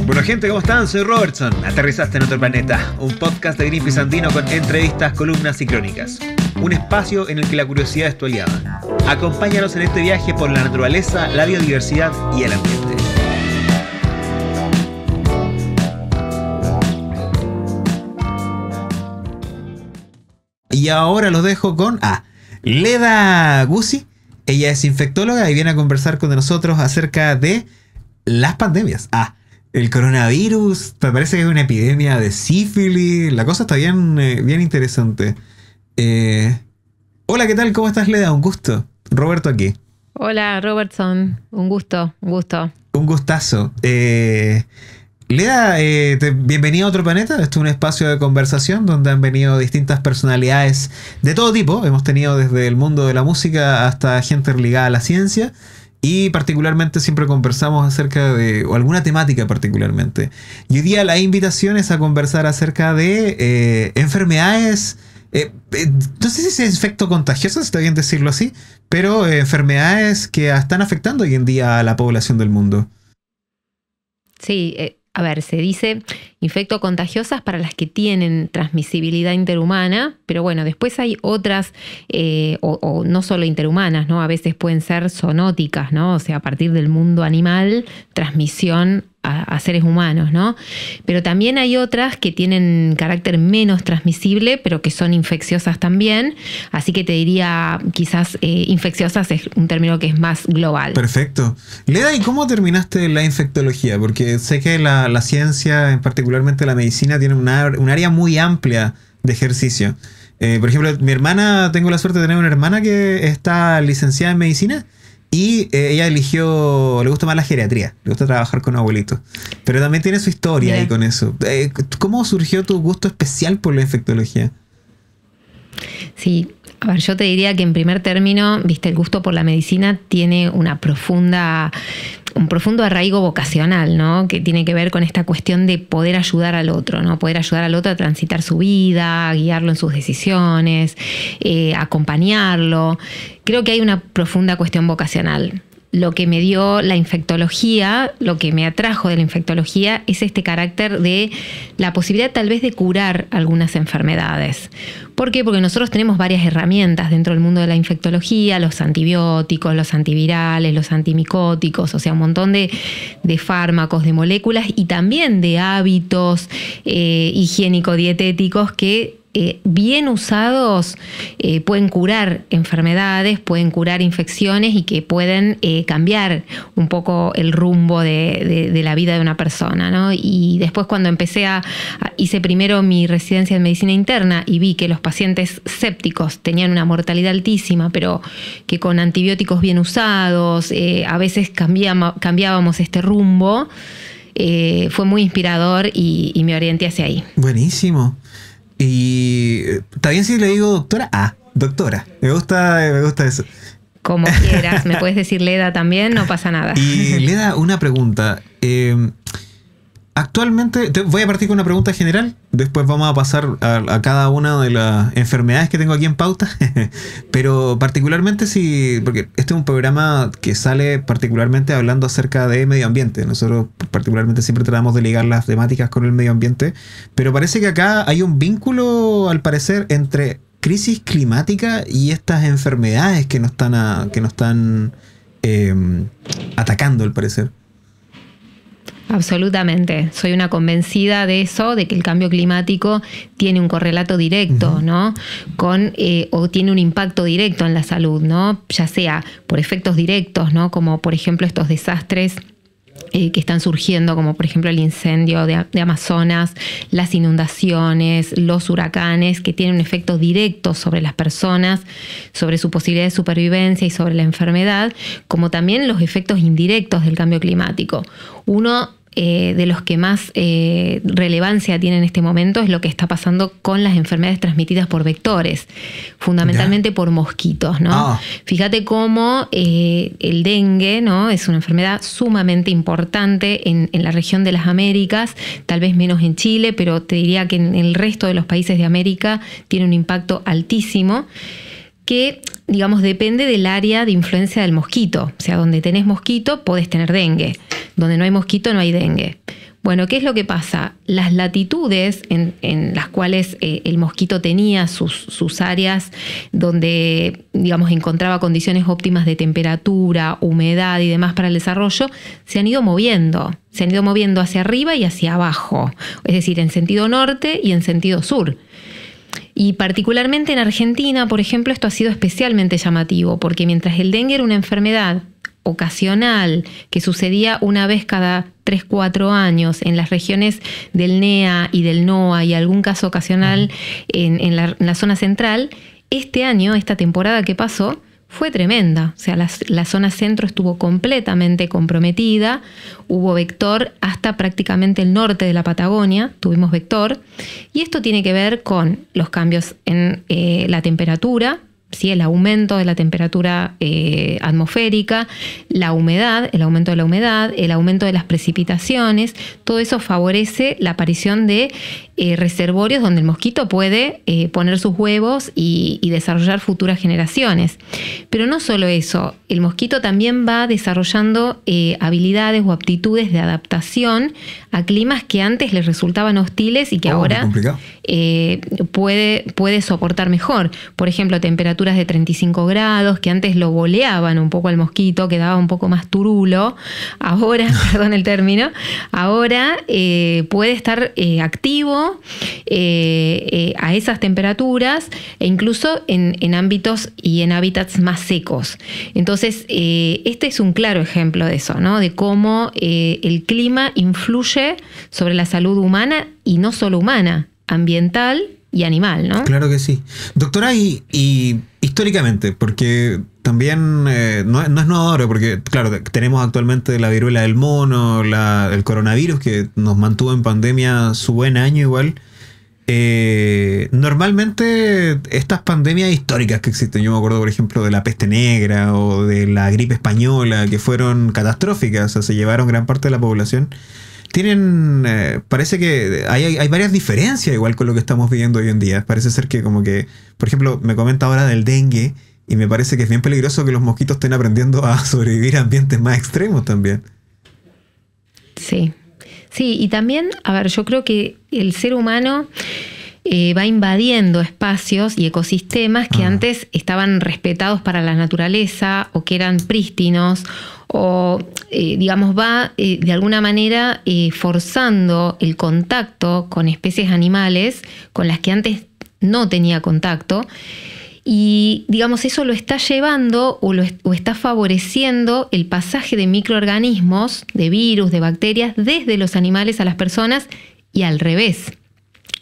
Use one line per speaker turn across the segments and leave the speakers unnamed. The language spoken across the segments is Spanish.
Bueno, gente, ¿cómo están? Soy Robertson. Aterrizaste en otro planeta. Un podcast de Greenpeace Andino con entrevistas, columnas y crónicas. Un espacio en el que la curiosidad es tu aliada. Acompáñanos en este viaje por la naturaleza, la biodiversidad y el ambiente. Y ahora los dejo con Leda Guzzi. Ella es infectóloga y viene a conversar con nosotros acerca de las pandemias. El coronavirus, me parece que es una epidemia de sífilis. La cosa está bien interesante. Hola, ¿qué tal? ¿Cómo estás, Leda? Un gusto. Roberto aquí.
Hola, Robertson. Un gusto.
Un gustazo. Leda, bienvenida a otro planeta. Esto es un espacio de conversación donde han venido distintas personalidades de todo tipo. Hemos tenido desde el mundo de la música hasta gente ligada a la ciencia. Y particularmente siempre conversamos acerca de o alguna temática particularmente. Y hoy día la invitación es a conversar acerca de enfermedades. No sé si es efecto contagioso, si está bien decirlo así, pero enfermedades que están afectando hoy en día a la población del mundo.
Sí, a ver, se dice infectocontagiosas para las que tienen transmisibilidad interhumana, pero bueno, después hay otras, o no solo interhumanas, ¿no? A veces pueden ser zoonóticas, ¿no? O sea, a partir del mundo animal, transmisión a seres humanos, ¿no? Pero también hay otras que tienen carácter menos transmisible, pero que son infecciosas también. Así que te diría, quizás infecciosas es un término que es más global.
Perfecto. Leda, ¿y cómo terminaste la infectología? Porque sé que la ciencia, particularmente la medicina, tiene un área muy amplia de ejercicio. Por ejemplo, tengo la suerte de tener una hermana que está licenciada en medicina. Y ella le gusta más la geriatría, le gusta trabajar con abuelitos. Pero también tiene su historia ahí con eso. ¿Cómo surgió tu gusto especial por la infectología?
Sí, a ver, yo te diría que en primer término, el gusto por la medicina tiene un profundo arraigo vocacional, ¿no? Que tiene que ver con esta cuestión de poder ayudar al otro, ¿no? Poder ayudar al otro a transitar su vida, guiarlo en sus decisiones, acompañarlo. Creo que hay una profunda cuestión vocacional. Lo que me dio la infectología, lo que me atrajo de la infectología es este carácter de la posibilidad tal vez de curar algunas enfermedades. ¿Por qué? Porque nosotros tenemos varias herramientas dentro del mundo de la infectología, los antibióticos, los antivirales, los antimicóticos, o sea, un montón de fármacos, de moléculas y también de hábitos higiénico-dietéticos que bien usados pueden curar enfermedades, pueden curar infecciones y que pueden cambiar un poco el rumbo de la vida de una persona, ¿no? Y después cuando hice primero mi residencia en medicina interna y vi que los pacientes sépticos tenían una mortalidad altísima, pero que con antibióticos bien usados a veces cambiábamos este rumbo, fue muy inspirador y me orienté hacia ahí.
Buenísimo. Y está bien si le digo doctora. Doctora. Me gusta eso.
Como quieras. Me puedes decir Leda también, no pasa nada.
Y Leda, una pregunta. Actualmente, voy a partir con una pregunta general. Después vamos a pasar a cada una de las enfermedades que tengo aquí en pauta. Pero particularmente porque este es un programa que sale particularmente hablando acerca de medio ambiente. Nosotros particularmente siempre tratamos de ligar las temáticas con el medio ambiente. Pero parece que acá hay un vínculo, al parecer, entre crisis climática y estas enfermedades que nos están atacando, al parecer.
Absolutamente. Soy una convencida de eso, de que el cambio climático tiene un correlato directo, ¿no? O tiene un impacto directo en la salud, ¿no? Ya sea por efectos directos, ¿no? Como por ejemplo estos desastres que están surgiendo, como por ejemplo el incendio de Amazonas, las inundaciones, los huracanes, que tienen un efecto directo sobre las personas, sobre su posibilidad de supervivencia y sobre la enfermedad, como también los efectos indirectos del cambio climático. Uno de los que más relevancia tienen en este momento es lo que está pasando con las enfermedades transmitidas por vectores, fundamentalmente por mosquitos, ¿no? Fíjate cómo el dengue, ¿no? Es una enfermedad sumamente importante en la región de las Américas, tal vez menos en Chile, pero te diría que en el resto de los países de América tiene un impacto altísimo, que, digamos, depende del área de influencia del mosquito. O sea, donde tenés mosquito, podés tener dengue. Donde no hay mosquito, no hay dengue. Bueno, ¿qué es lo que pasa? Las latitudes en las cuales el mosquito tenía sus áreas donde, digamos, encontraba condiciones óptimas de temperatura, humedad y demás para el desarrollo, se han ido moviendo. Se han ido moviendo hacia arriba y hacia abajo. Es decir, en sentido norte y en sentido sur. Y particularmente en Argentina, por ejemplo, esto ha sido especialmente llamativo, porque mientras el dengue era una enfermedad ocasional que sucedía una vez cada 3-4 años en las regiones del NEA y del NOA y algún caso ocasional en la zona central, este año, esta temporada que pasó, fue tremenda. O sea, la zona centro estuvo completamente comprometida. Hubo vector hasta prácticamente el norte de la Patagonia. Tuvimos vector. Y esto tiene que ver con los cambios en la temperatura, ¿sí? El aumento de la temperatura atmosférica, la humedad, el aumento de la humedad, el aumento de las precipitaciones. Todo eso favorece la aparición de reservorios donde el mosquito puede poner sus huevos y desarrollar futuras generaciones. Pero no solo eso, el mosquito también va desarrollando habilidades o aptitudes de adaptación a climas que antes les resultaban hostiles y que ahora puede soportar mejor. Por ejemplo, temperaturas de 35 grados, que antes lo boleaban un poco al mosquito, quedaba un poco más turulo. Ahora, perdón el término, ahora puede estar activo a esas temperaturas e incluso en ámbitos y en hábitats más secos. Entonces, este es un claro ejemplo de eso, ¿no? De cómo el clima influye sobre la salud humana y no solo humana, ambiental y animal, ¿no?
Claro que sí. Doctora, y históricamente, porque también no es nuevo ahora, porque claro, tenemos actualmente la viruela del mono, el coronavirus que nos mantuvo en pandemia su buen año igual. Normalmente estas pandemias históricas que existen, yo me acuerdo por ejemplo de la peste negra o de la gripe española, que fueron catastróficas, o sea, se llevaron gran parte de la población. Tienen, parece que hay varias diferencias igual con lo que estamos viviendo hoy en día. Parece ser que como que, por ejemplo, me comenta ahora del dengue y me parece que es bien peligroso que los mosquitos estén aprendiendo a sobrevivir a ambientes más extremos también.
Sí, sí, y también, a ver, yo creo que el ser humano va invadiendo espacios y ecosistemas que antes estaban respetados para la naturaleza o que eran prístinos, o digamos va de alguna manera forzando el contacto con especies animales con las que antes no tenía contacto. Y digamos, eso lo está llevando o está favoreciendo el pasaje de microorganismos, de virus, de bacterias, desde los animales a las personas y al revés.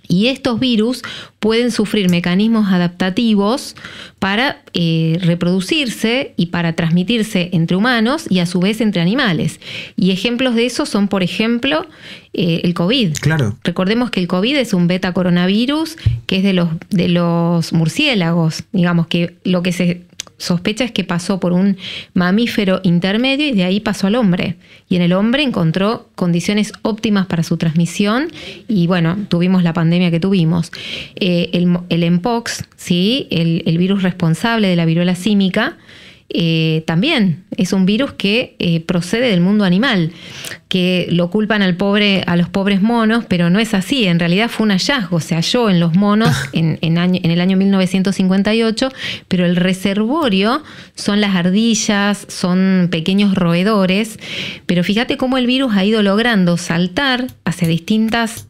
Y estos virus pueden sufrir mecanismos adaptativos para reproducirse y para transmitirse entre humanos y a su vez entre animales. Y ejemplos de eso son, por ejemplo, el COVID.
Claro.
Recordemos que el COVID es un beta coronavirus que es de los murciélagos. Digamos que lo que se sospecha es que pasó por un mamífero intermedio y de ahí pasó al hombre. Y en el hombre encontró condiciones óptimas para su transmisión y bueno, tuvimos la pandemia que tuvimos. El Mpox, ¿sí? El virus responsable de la viruela símica, también es un virus que procede del mundo animal, que lo culpan a los pobres monos, pero no es así. En realidad fue un hallazgo, se halló en los monos en el año 1958, pero el reservorio son las ardillas, son pequeños roedores. Pero fíjate cómo el virus ha ido logrando saltar hacia distintas,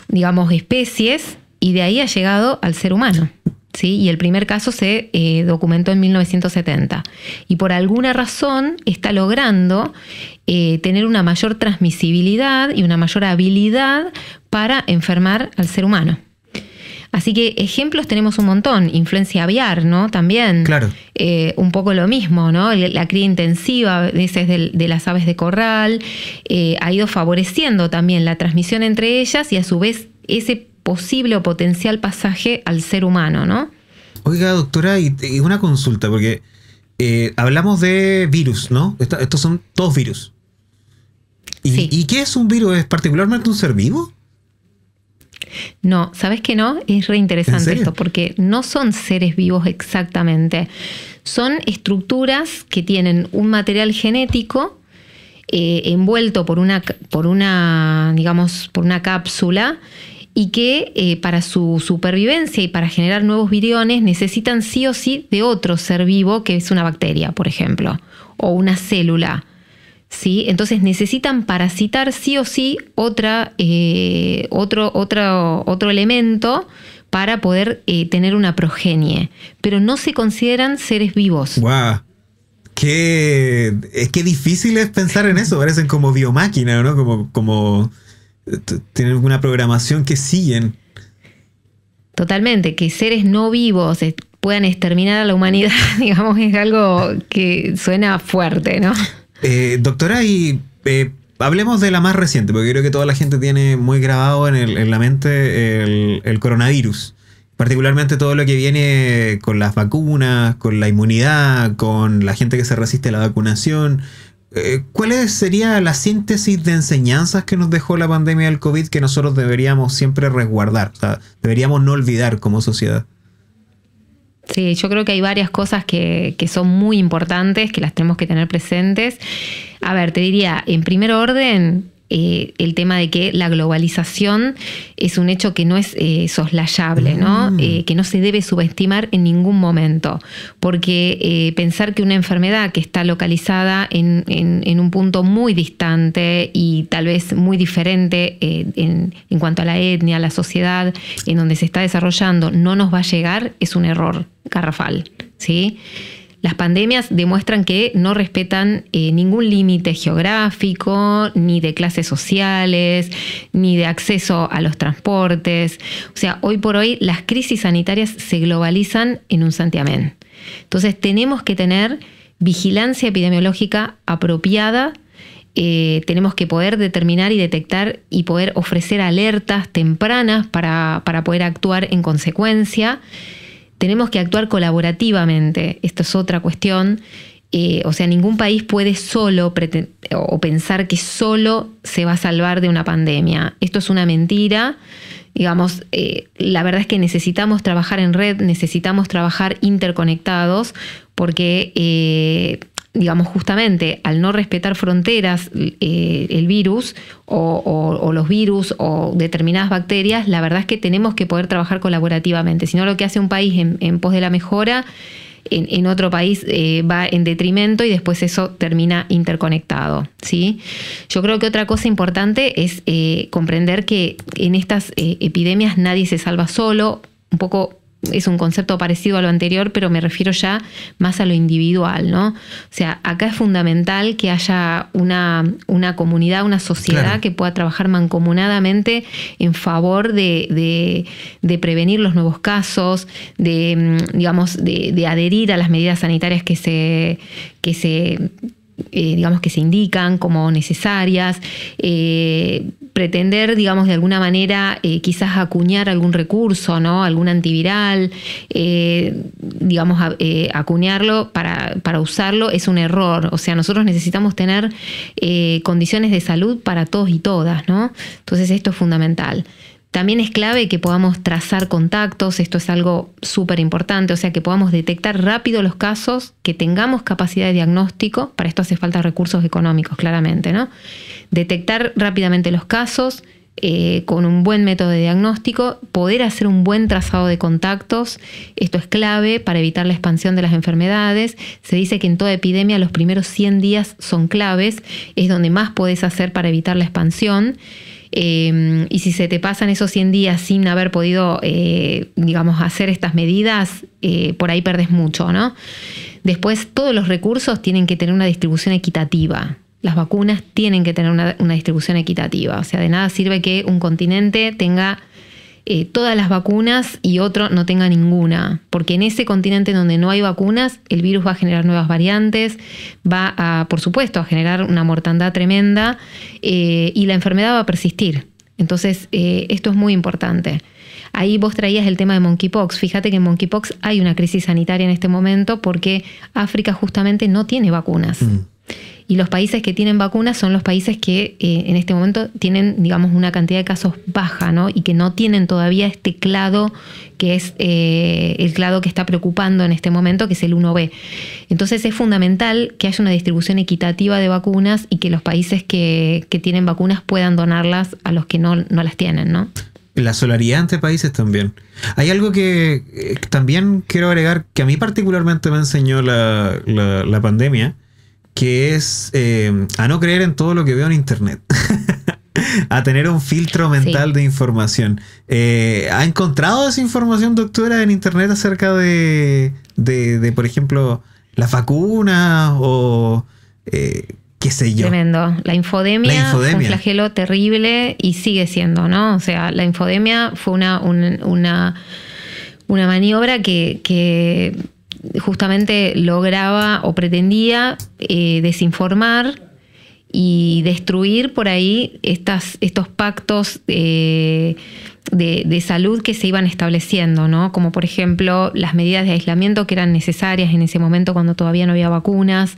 digamos, especies y de ahí ha llegado al ser humano. ¿Sí? Y el primer caso se documentó en 1970. Y por alguna razón está logrando tener una mayor transmisibilidad y una mayor habilidad para enfermar al ser humano. Así que ejemplos tenemos un montón. Influencia aviar, ¿no? También.
Claro.
Un poco lo mismo, ¿no? La cría intensiva a veces de las aves de corral ha ido favoreciendo también la transmisión entre ellas y a su vez ese posible o potencial pasaje al ser humano, ¿no?
Oiga, doctora, y una consulta, porque hablamos de virus, ¿no? Estos son todos virus.
Sí.
¿Y qué es un virus? ¿Es particularmente un ser vivo?
No, ¿sabes qué no? Es re interesante esto, porque no son seres vivos exactamente. Son estructuras que tienen un material genético envuelto por una cápsula y que para su supervivencia y para generar nuevos viriones necesitan sí o sí de otro ser vivo, que es una bacteria, por ejemplo, o una célula. ¿Sí? Entonces necesitan parasitar sí o sí otro elemento para poder tener una progenie, pero no se consideran seres vivos.
¡Guau! Qué difícil es pensar en eso. Parecen como biomáquinas, ¿no? Como tienen una programación que siguen.
Totalmente, que seres no vivos puedan exterminar a la humanidad, digamos, es algo que suena fuerte, ¿no?
Doctora, y hablemos de la más reciente, porque creo que toda la gente tiene muy grabado en la mente el coronavirus. Particularmente todo lo que viene con las vacunas, con la inmunidad, con la gente que se resiste a la vacunación. ¿Cuál sería la síntesis de enseñanzas que nos dejó la pandemia del COVID que nosotros deberíamos siempre resguardar? O sea, deberíamos no olvidar como sociedad.
Sí, yo creo que hay varias cosas que son muy importantes, que las tenemos que tener presentes. A ver, te diría, en primer orden, el tema de que la globalización es un hecho que no es soslayable, ¿no? Que no se debe subestimar en ningún momento, porque pensar que una enfermedad que está localizada en un punto muy distante y tal vez muy diferente en cuanto a la etnia, a la sociedad en donde se está desarrollando, no nos va a llegar, es un error garrafal, ¿sí? Las pandemias demuestran que no respetan ningún límite geográfico, ni de clases sociales, ni de acceso a los transportes. O sea, hoy por hoy las crisis sanitarias se globalizan en un santiamén. Entonces tenemos que tener vigilancia epidemiológica apropiada. Tenemos que poder determinar y detectar y poder ofrecer alertas tempranas para poder actuar en consecuencia. Tenemos que actuar colaborativamente. Esto es otra cuestión. O sea, ningún país puede solo o pensar que solo se va a salvar de una pandemia. Esto es una mentira. Digamos, la verdad es que necesitamos trabajar en red, necesitamos trabajar interconectados, porque digamos, justamente al no respetar fronteras el virus o los virus o determinadas bacterias, la verdad es que tenemos que poder trabajar colaborativamente. Si no, lo que hace un país en pos de la mejora, en otro país va en detrimento y después eso termina interconectado, ¿sí? Yo creo que otra cosa importante es comprender que en estas epidemias nadie se salva solo. Un poco es un concepto parecido a lo anterior, pero me refiero ya más a lo individual, ¿no? O sea, acá es fundamental que haya una comunidad, una sociedad, claro, que pueda trabajar mancomunadamente en favor de prevenir los nuevos casos, de adherir a las medidas sanitarias que se indican como necesarias, pretender, digamos, de alguna manera quizás acuñar algún recurso, ¿no? Algún antiviral, acuñarlo para usarlo es un error. O sea, nosotros necesitamos tener condiciones de salud para todos y todas, ¿no? Entonces esto es fundamental. También es clave que podamos trazar contactos, esto es algo súper importante, o sea, que podamos detectar rápido los casos, que tengamos capacidad de diagnóstico, para esto hace falta recursos económicos, claramente, ¿no? Detectar rápidamente los casos con un buen método de diagnóstico, poder hacer un buen trazado de contactos, esto es clave para evitar la expansión de las enfermedades. Se dice que en toda epidemia los primeros 100 días son claves, es donde más podés hacer para evitar la expansión. Y si se te pasan esos 100 días sin haber podido, hacer estas medidas, por ahí perdés mucho, ¿no? Después, todos los recursos tienen que tener una distribución equitativa. Las vacunas tienen que tener una distribución equitativa. O sea, de nada sirve que un continente tenga todas las vacunas y otro no tenga ninguna, porque en ese continente donde no hay vacunas, el virus va a generar nuevas variantes, va a, por supuesto, a generar una mortandad tremenda y la enfermedad va a persistir. Entonces, esto es muy importante. Ahí vos traías el tema de monkeypox. Fíjate que en monkeypox hay una crisis sanitaria en este momento porque África justamente no tiene vacunas. Y los países que tienen vacunas son los países que en este momento tienen, digamos, una cantidad de casos baja, ¿no? Y que no tienen todavía este clado que es el clado que está preocupando en este momento, que es el 1B. Entonces es fundamental que haya una distribución equitativa de vacunas y que los países que tienen vacunas puedan donarlas a los que no las tienen, ¿no?
La solidaridad entre países también. Hay algo que también quiero agregar, que a mí particularmente me enseñó la pandemia, que es a no creer en todo lo que veo en internet. A tener un filtro mental de información. ¿Ha encontrado esa información, doctora, en internet acerca de por ejemplo, las vacunas o qué sé yo?
Tremendo. La infodemia fue un flagelo terrible y sigue siendo, ¿no? O sea, la infodemia fue una maniobra que justamente lograba o pretendía desinformar y destruir por ahí estos pactos de salud que se iban estableciendo, ¿no? Como por ejemplo las medidas de aislamiento que eran necesarias en ese momento cuando todavía no había vacunas,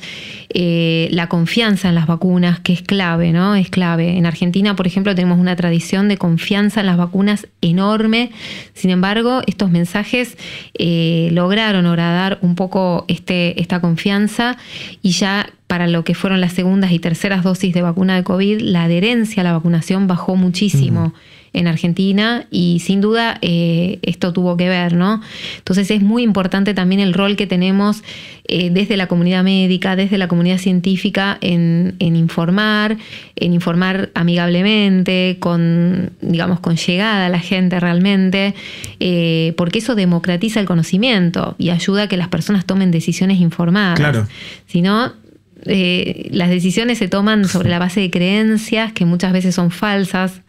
la confianza en las vacunas, que es clave, ¿no? Es clave. En Argentina, por ejemplo, tenemos una tradición de confianza en las vacunas enorme. Sin embargo, estos mensajes lograron horadar un poco esta confianza y ya para lo que fueron las segundas y terceras dosis de vacuna de COVID, la adherencia a la vacunación bajó muchísimo en Argentina y sin duda esto tuvo que ver, ¿no? Entonces es muy importante también el rol que tenemos desde la comunidad médica, desde la comunidad científica en informar amigablemente, con llegada a la gente realmente, porque eso democratiza el conocimiento y ayuda a que las personas tomen decisiones informadas.
Claro.
Si no, las decisiones se toman sobre la base de creencias que muchas veces son falsas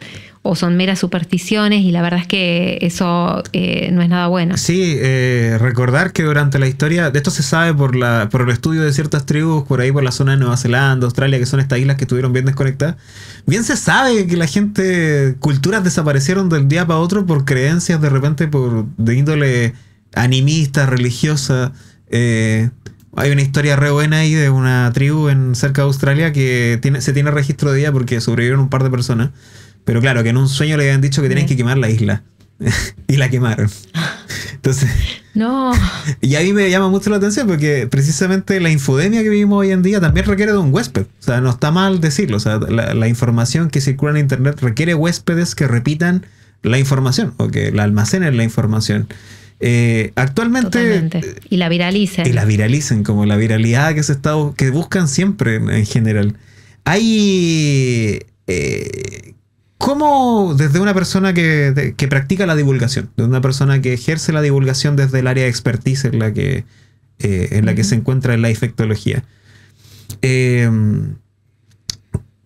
o son meras supersticiones y la verdad es que eso no es nada bueno.
Sí, recordar que durante la historia, de esto se sabe por el estudio de ciertas tribus por ahí por la zona de Nueva Zelanda, Australia, que son estas islas que estuvieron bien desconectadas. Bien se sabe que la gente, culturas desaparecieron del día para otro por creencias de repente de índole animista, religiosa. Hay una historia re buena ahí de una tribu cerca de Australia que se tiene registro de ella porque sobrevivieron un par de personas. Pero claro, que en un sueño le habían dicho que tenían que quemar la isla. Y la quemaron. Entonces...
No.
Y a mí me llama mucho la atención porque precisamente la infodemia que vivimos hoy en día también requiere de un huésped. O sea, no está mal decirlo. O sea, la información que circula en internet requiere huéspedes que repitan la información o que la almacenen la información. Actualmente...
Totalmente. Y la viralicen.
Y la viralicen, como la viralidad que buscan siempre en general. Hay... ¿Cómo desde una persona que practica la divulgación, de una persona que ejerce la divulgación desde el área de expertise en la que se encuentra en la infectología?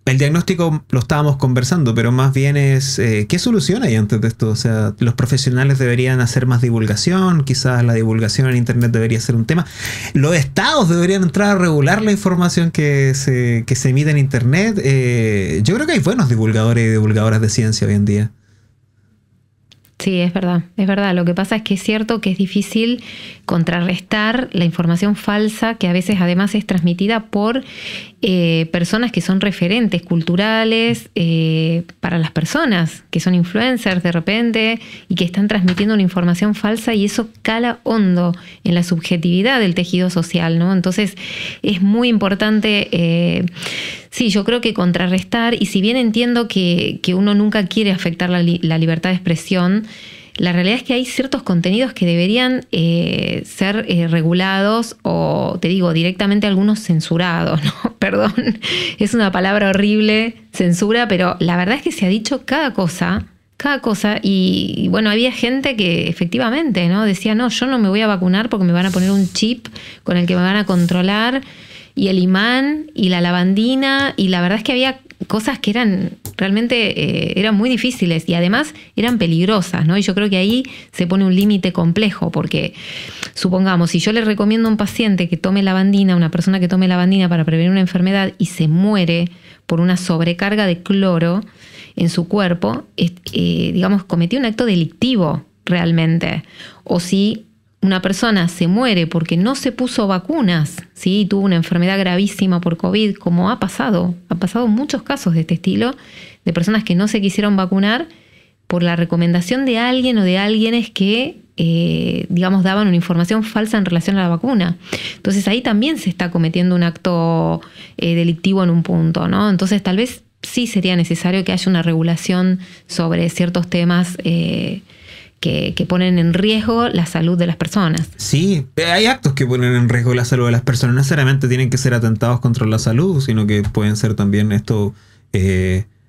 El diagnóstico lo estábamos conversando, pero más bien es ¿qué solución hay antes de esto? O sea, los profesionales deberían hacer más divulgación, quizás la divulgación en internet debería ser un tema. Los estados deberían entrar a regular la información que se emite en internet. Yo creo que hay buenos divulgadores y divulgadoras de ciencia hoy en día.
Sí, es verdad. Lo que pasa es que es cierto que es difícil contrarrestar la información falsa que a veces además es transmitida por personas que son referentes culturales para las personas, que son influencers de repente y que están transmitiendo una información falsa y eso cala hondo en la subjetividad del tejido social, ¿no? Entonces es muy importante... Sí, yo creo que contrarrestar, y si bien entiendo que uno nunca quiere afectar la libertad de expresión, la realidad es que hay ciertos contenidos que deberían ser regulados o, te digo, directamente algunos censurados, ¿no? Perdón, es una palabra horrible, censura, pero la verdad es que se ha dicho cada cosa y bueno, había gente que efectivamente, ¿no? Decía, no, yo no me voy a vacunar porque me van a poner un chip con el que me van a controlar y el imán y la lavandina y la verdad es que había cosas que eran realmente eran muy difíciles y además eran peligrosas, ¿no? Y yo creo que ahí se pone un límite complejo, porque supongamos, si yo le recomiendo a un paciente que tome lavandina, una persona que tome lavandina para prevenir una enfermedad y se muere por una sobrecarga de cloro en su cuerpo, digamos, cometió un acto delictivo realmente. O si una persona se muere porque no se puso vacunas, ¿sí? Tuvo una enfermedad gravísima por COVID, como ha pasado muchos casos de este estilo, de personas que no se quisieron vacunar por la recomendación de alguien o de alguienes que, digamos, daban una información falsa en relación a la vacuna. Entonces ahí también se está cometiendo un acto delictivo en un punto, ¿no? Entonces tal vez sí sería necesario que haya una regulación sobre ciertos temas que ponen en riesgo la salud de las personas.
Sí, hay actos que ponen en riesgo la salud de las personas. No necesariamente tienen que ser atentados contra la salud, sino que pueden ser también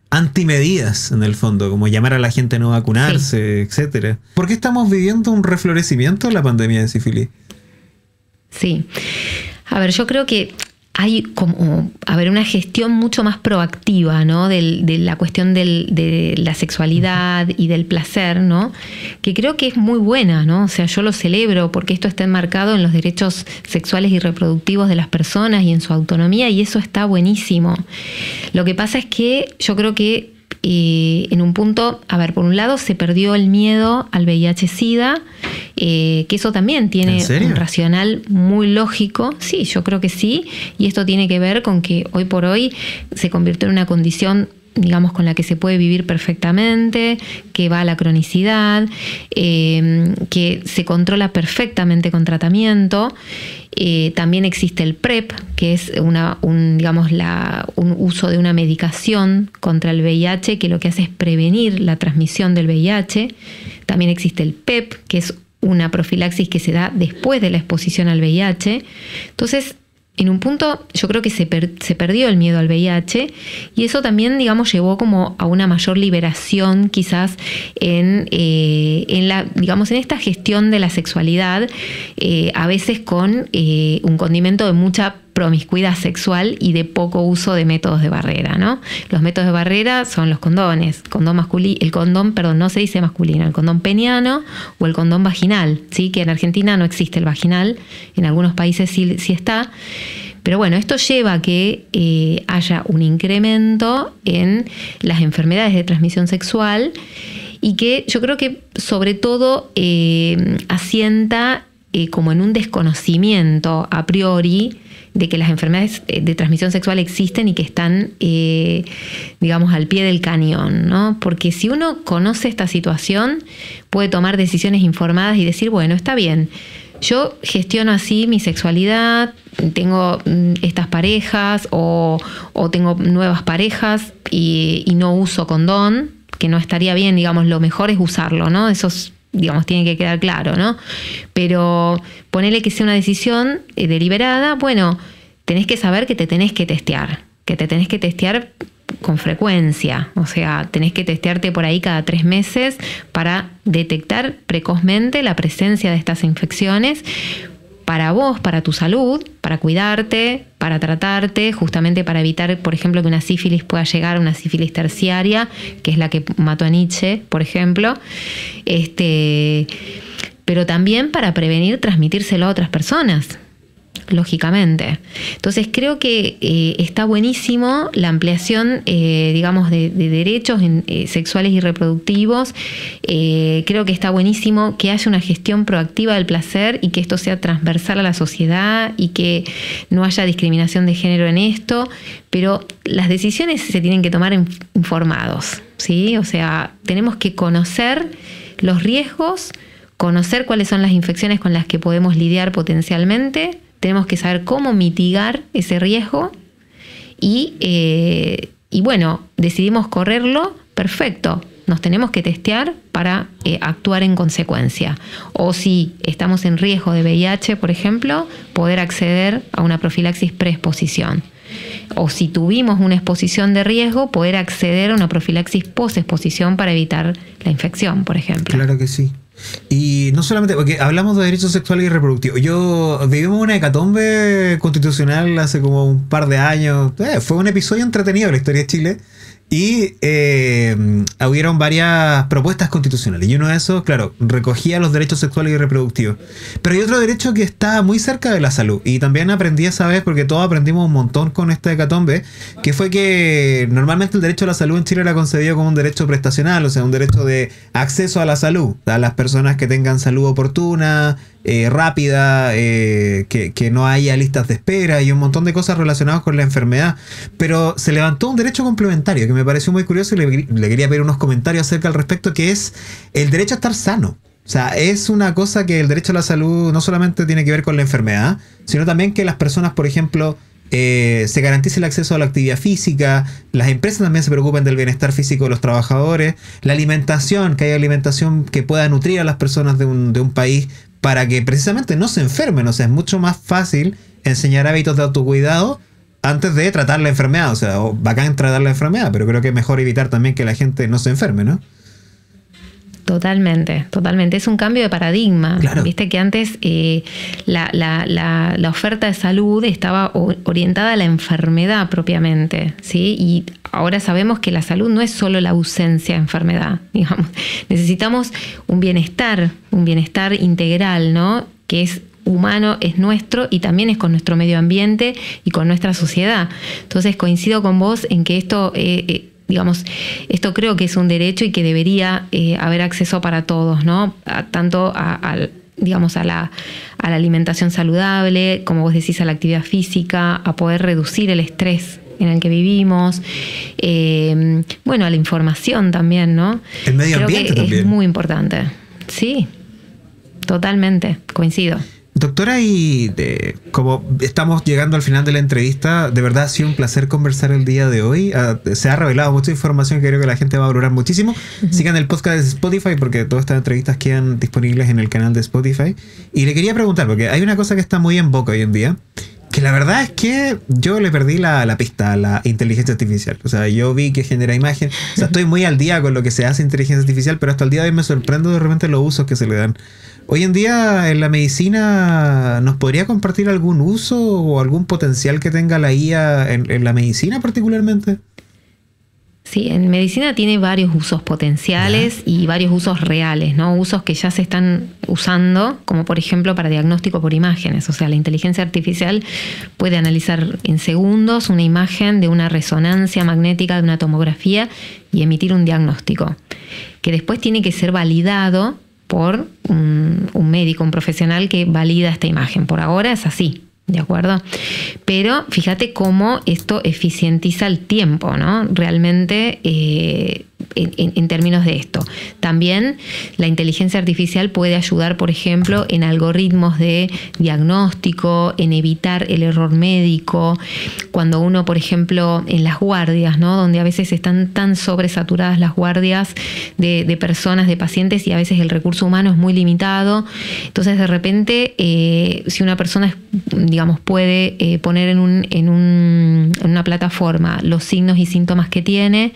antimedidas en el fondo, como llamar a la gente a no vacunarse, etcétera. ¿Por qué estamos viviendo un reflorecimiento de la pandemia de sífilis?
Sí. A ver, yo creo que hay como, una gestión mucho más proactiva, ¿no? De la cuestión de la sexualidad y del placer, ¿no? Que creo que es muy buena, ¿no? O sea, yo lo celebro porque esto está enmarcado en los derechos sexuales y reproductivos de las personas y en su autonomía, y eso está buenísimo. Lo que pasa es que yo creo que en un punto, por un lado se perdió el miedo al VIH-Sida, que eso también tiene un racional muy lógico. Sí, yo creo que sí, y esto tiene que ver con que hoy por hoy se convirtió en una condición, digamos, con la que se puede vivir perfectamente, que va a la cronicidad, que se controla perfectamente con tratamiento. También existe el PrEP, que es un uso de una medicación contra el VIH, que lo que hace es prevenir la transmisión del VIH. También existe el PEP, que es una profilaxis que se da después de la exposición al VIH. Entonces, en un punto yo creo que se perdió el miedo al VIH, y eso también, digamos, llevó como a una mayor liberación quizás en esta gestión de la sexualidad, a veces con un condimento de mucha promiscuidad sexual y de poco uso de métodos de barrera, ¿no? Los métodos de barrera son los condones, el condón, no se dice masculino, el condón peniano o el condón vaginal, ¿sí? Que en Argentina no existe el vaginal, en algunos países sí está. Pero bueno, esto lleva a que haya un incremento en las enfermedades de transmisión sexual, y que yo creo que sobre todo asienta como en un desconocimiento a priori de que las enfermedades de transmisión sexual existen y que están, digamos, al pie del cañón, ¿no? Porque si uno conoce esta situación, puede tomar decisiones informadas y decir, bueno, está bien, yo gestiono así mi sexualidad, tengo estas parejas o tengo nuevas parejas y no uso condón, que no estaría bien, digamos, lo mejor es usarlo, ¿no? Eso es, digamos, tiene que quedar claro, ¿no? Pero ponele que sea una decisión deliberada, bueno, tenés que saber que te tenés que testear con frecuencia. O sea, tenés que testearte por ahí cada 3 meses para detectar precozmente la presencia de estas infecciones, para vos, para tu salud, para cuidarte, para tratarte, justamente para evitar, por ejemplo, que una sífilis pueda llegar a una sífilis terciaria, que es la que mató a Nietzsche, por ejemplo. Pero también para prevenir transmitírselo a otras personas, lógicamente. Entonces creo que está buenísimo la ampliación, digamos, de derechos sexuales y reproductivos. Creo que está buenísimo que haya una gestión proactiva del placer y que esto sea transversal a la sociedad y que no haya discriminación de género en esto, pero las decisiones se tienen que tomar informados, ¿sí? O sea, tenemos que conocer los riesgos, conocer cuáles son las infecciones con las que podemos lidiar potencialmente. Tenemos que saber cómo mitigar ese riesgo y bueno, decidimos correrlo, perfecto. Nos tenemos que testear para actuar en consecuencia. O si estamos en riesgo de VIH, por ejemplo, poder acceder a una profilaxis preexposición. O si tuvimos una exposición de riesgo, poder acceder a una profilaxis posexposición para evitar la infección, por ejemplo.
Claro que sí. Y no solamente, porque hablamos de derechos sexuales y reproductivos. Vivimos una hecatombe constitucional hace como un par de años. Fue un episodio entretenido de la historia de Chile, Y hubieron varias propuestas constitucionales. Y uno de esos, claro, recogía los derechos sexuales y reproductivos. Pero hay otro derecho que está muy cerca de la salud. Y también aprendí esa vez, porque todos aprendimos un montón con esta hecatombe, que fue que normalmente el derecho a la salud en Chile era concebido como un derecho prestacional, o sea, un derecho de acceso a la salud, a las personas que tengan salud oportuna, rápida, que no haya listas de espera y un montón de cosas relacionadas con la enfermedad. Pero se levantó un derecho complementario que me pareció muy curioso y le quería pedir unos comentarios acerca al respecto, que es el derecho a estar sano. O sea, es una cosa que el derecho a la salud no solamente tiene que ver con la enfermedad, sino también que las personas, por ejemplo, se garantice el acceso a la actividad física, las empresas también se preocupen del bienestar físico de los trabajadores, la alimentación, que haya alimentación que pueda nutrir a las personas de un país para que precisamente no se enfermen. O sea, es mucho más fácil enseñar hábitos de autocuidado antes de tratar la enfermedad. O sea, bacán tratar la enfermedad, pero creo que es mejor evitar también que la gente no se enferme, ¿no?
Totalmente, totalmente. Es un cambio de paradigma.
Claro.
Viste que antes la oferta de salud estaba orientada a la enfermedad propiamente, ¿sí? Y ahora sabemos que la salud no es solo la ausencia de enfermedad, digamos. Necesitamos un bienestar integral, ¿no? Que es humano, es nuestro y también es con nuestro medio ambiente y con nuestra sociedad. Entonces coincido con vos en que esto... digamos, esto creo que es un derecho y que debería haber acceso para todos, ¿no? Tanto a la alimentación saludable, como vos decís, a la actividad física, a poder reducir el estrés en el que vivimos, bueno, a la información también, ¿no?
El medio ambiente también.
Es muy importante. Sí, totalmente, coincido.
Doctora, y como estamos llegando al final de la entrevista, de verdad ha sido un placer conversar el día de hoy. Se ha revelado mucha información que creo que la gente va a valorar muchísimo. Sigan el podcast de Spotify porque todas estas entrevistas quedan disponibles en el canal de Spotify. Y le quería preguntar, porque hay una cosa que está muy en boca hoy en día, que la verdad es que yo le perdí la pista a la inteligencia artificial. O sea, yo vi que genera imagen. O sea, estoy muy al día con lo que se hace inteligencia artificial, pero hasta el día de hoy me sorprendo de repente los usos que se le dan. Hoy en día en la medicina, ¿nos podría compartir algún uso o algún potencial que tenga la IA en la medicina particularmente?
Sí, en medicina tiene varios usos potenciales y varios usos reales, ¿no? Usos que ya se están usando, como por ejemplo para diagnóstico por imágenes. O sea, la inteligencia artificial puede analizar en segundos una imagen de una resonancia magnética de una tomografía y emitir un diagnóstico, que después tiene que ser validado por un médico, un profesional que valida esta imagen. Por ahora es así, ¿de acuerdo? Pero fíjate cómo esto eficientiza el tiempo, ¿no? Realmente en términos de esto. También la inteligencia artificial puede ayudar, por ejemplo, en algoritmos de diagnóstico, en evitar el error médico. Cuando uno, por ejemplo, en las guardias, ¿no? Donde a veces están tan sobresaturadas las guardias de personas, de pacientes, y a veces el recurso humano es muy limitado. Entonces, de repente, si una persona, digamos, puede poner en una plataforma los signos y síntomas que tiene,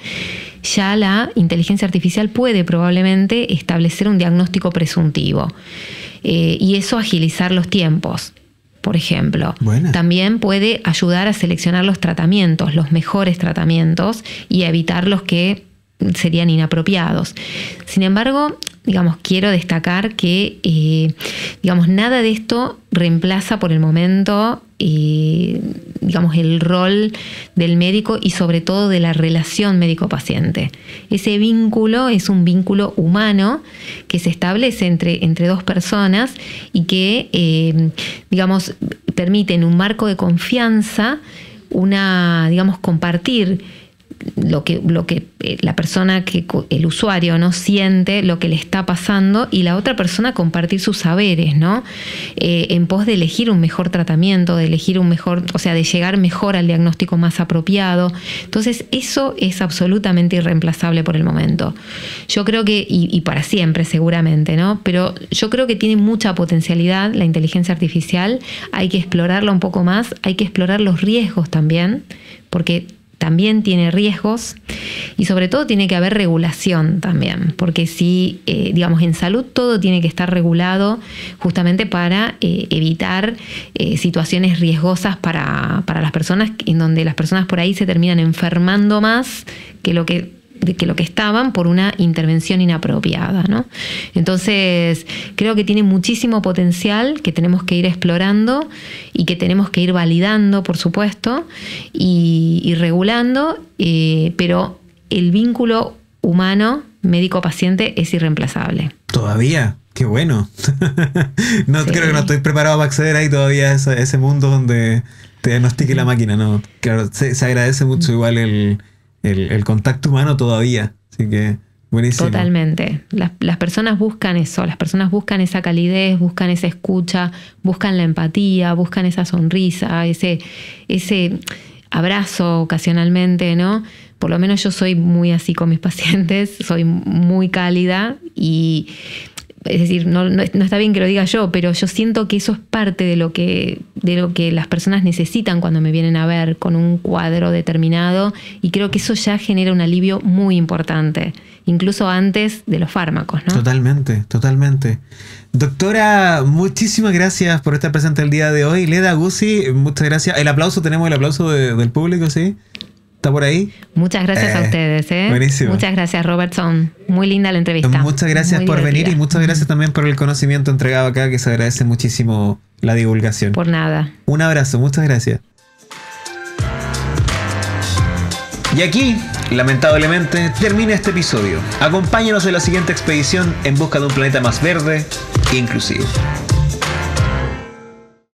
ya la inteligencia artificial puede probablemente establecer un diagnóstico presuntivo y eso agilizar los tiempos. Por ejemplo, también puede ayudar a seleccionar los tratamientos, los mejores tratamientos, y a evitar los que serían inapropiados. Sin embargo, digamos, quiero destacar que digamos, nada de esto reemplaza por el momento digamos, el rol del médico y sobre todo de la relación médico-paciente. Ese vínculo es un vínculo humano que se establece entre dos personas y que, digamos, permite en un marco de confianza digamos, compartir lo que la persona, el usuario, ¿no? Siente, lo que le está pasando, y la otra persona compartir sus saberes, ¿no? En pos de elegir un mejor tratamiento, de elegir un mejor, o sea, de llegar mejor al diagnóstico más apropiado. Entonces, eso es absolutamente irreemplazable por el momento. Yo creo que, y para siempre seguramente, ¿no? Pero yo creo que tiene mucha potencialidad la inteligencia artificial. Hay que explorarla un poco más, hay que explorar los riesgos también, porque también tiene riesgos y sobre todo tiene que haber regulación también, porque si, digamos, en salud todo tiene que estar regulado justamente para evitar situaciones riesgosas para las personas, en donde las personas por ahí se terminan enfermando más que lo que estaban por una intervención inapropiada, ¿no? Entonces, creo que tiene muchísimo potencial que tenemos que ir explorando y que tenemos que ir validando, por supuesto, y regulando, pero el vínculo humano, médico-paciente, es irreemplazable.
¿Todavía? ¡Qué bueno! No,
Sí.
creo que no estoy preparado para acceder ahí todavía a ese mundo donde te diagnostique la máquina, ¿no? Claro, se agradece mucho igual el contacto humano todavía. Así que, buenísimo.
Totalmente. Las personas buscan eso, las personas buscan esa calidez, buscan esa escucha, buscan la empatía, buscan esa sonrisa, ese abrazo ocasionalmente, ¿no? Por lo menos yo soy muy así con mis pacientes, soy muy cálida y... Es decir, no está bien que lo diga yo, pero yo siento que eso es parte de lo que las personas necesitan cuando me vienen a ver con un cuadro determinado, y creo que eso ya genera un alivio muy importante, incluso antes de los fármacos, ¿no?
Totalmente, totalmente. Doctora, muchísimas gracias por estar presente el día de hoy. Leda Guzzi, muchas gracias. Tenemos el aplauso del público, ¿sí? ¿Está por ahí?
Muchas gracias a ustedes, ¿eh?
Buenísimo.
Muchas gracias, Robertson. Muy linda la entrevista.
Muchas gracias
Muy
por
divertida.
venir y muchas gracias también por el conocimiento entregado acá, que se agradece muchísimo la divulgación.
Por nada.
Un abrazo, muchas gracias. Y aquí, lamentablemente, termina este episodio. Acompáñanos en la siguiente expedición en busca de un planeta más verde e inclusivo.